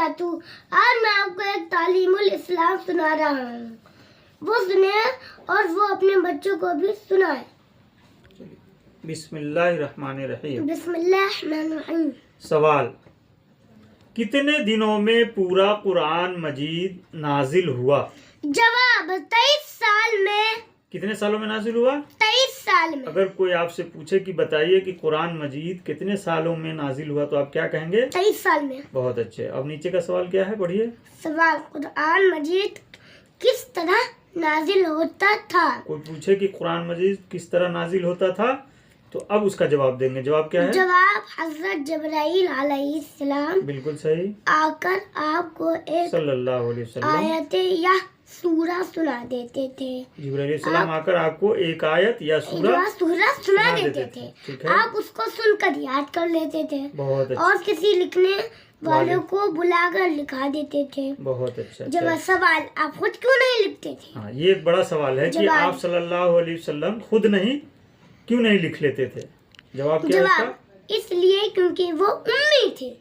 وبرکاتہ۔ آج میں آپ کو ایک تعلیم الاسلام سنا رہا ہوں، وہ سنیں اور وہ اپنے بچوں کو بھی سنائیں۔ بسم اللہ الرحمن الرحیم۔ بسم اللہ الرحمن الرحیم۔ سوال: کتنے دنوں میں پورا قرآن مجید نازل ہوا؟ جواب: 23 سال میں۔ کتنے سالوں میں نازل ہوا؟ 23 سال میں۔ اگر کوئی آپ سے پوچھے کہ بتائیے کہ قرآن مجید کتنے سالوں میں نازل ہوا تو آپ کیا کہیں گے؟ 23 سال میں۔ بہت اچھے۔ اب نیچے کا سوال کیا ہے، پڑھیے۔ سوال: قرآن مجید کس طرح نازل ہوتا تھا؟ کوئی پوچھے کہ قرآن مجید کس طرح نازل ہوتا تھا تو اب اس کا جواب دیں گے۔ جواب کیا ہے؟ جواب: حضرت جبرائیل علیہ السلام بالکل صحیح۔ آ کر آپ کو ایک صلی اللہ علیہ وسلم آیت یا سورہ سنا دیتے تھے۔ جبرائیل علیہ السلام آ کر آپ کو ایک آیت یا سورہ سورہ سنا دیتے تھے، ٹھیک ہے۔ آپ اس کو سن کر یاد کر لیتے تھے بہت اچھا، اور کسی لکھنے والوں کو بلا کر لکھا دیتے تھے۔ بہت اچھا۔ جواب: سوال: آپ خود کیوں نہیں لکھتے تھے؟ ہاں، یہ ایک بڑا سوال ہے کہ جواب: آپ صلی اللہ علیہ وسلم خود کیوں نہیں لکھ لیتے تھے؟ جواب کیا ہے اس کا؟ جواب: اس لیے کیونکہ وہ امی تھے۔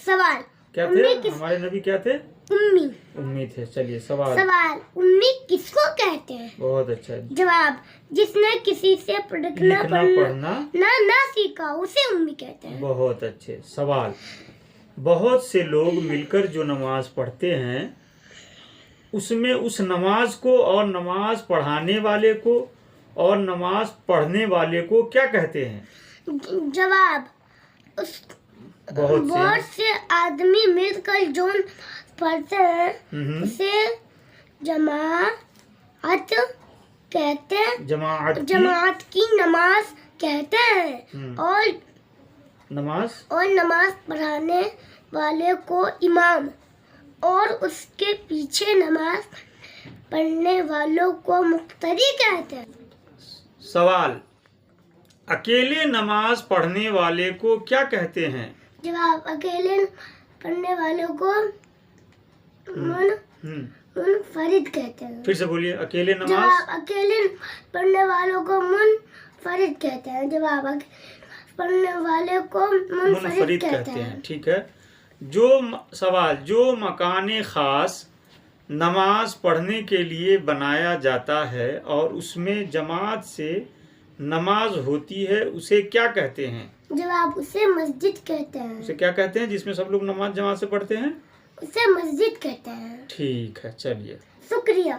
سوال: کیا تھے؟ ہمارے نبی کیا تھے؟ امی۔ امی تھے۔ چلیے سوال: امی کس کو کہتے ہیں؟ بہت اچھا۔ جواب: جس نے کسی سے لکھنا پڑھنا نہ سیکھا اسے امی کہتے ہیں۔ بہت اچھے۔ سوال: بہت سے لوگ مل کر جو نماز پڑھتے ہیں اس میں اس نماز کو اور نماز پڑھانے والے کو اور نماز پڑھنے والے کو کیا کہتے ہیں؟ جواب: بہت سے آدمی مل کر جو پڑھتے ہیں اسے جماعت کہتے ہیں، جماعت کی نماز کہتے ہیں، اور نماز پڑھانے والے کو امام اور اس کے پیچھے نماز پڑھنے والوں کو مقتدی کہتے ہیں۔ سوال: اکیلے نماز پڑھنے والے کو کیا کہتے ہیں؟ جواب: اکیلے پڑھنے والوں کو منفرد کہتے ہیں۔ پھر سے بولیے۔ اکیلے نماز جواب: اکیلے پڑھنے والوں کو منفرد کہتے ہیں۔ جواب: پڑھنے والے کو منفرد کہتے ہیں۔ ٹھیک ہے۔ سوال: جو مکان خاص نماز پڑھنے کے لیے بنایا جاتا ہے اور اس میں جماعت سے نماز ہوتی ہے اسے کیا کہتے ہیں؟ جواب: اسے مسجد کہتے ہیں۔ اسے کیا کہتے ہیں جس میں سب لوگ نماز جماعت سے پڑھتے ہیں؟ اسے مسجد کہتے ہیں۔ ٹھیک ہے، چلیے۔ شکریہ۔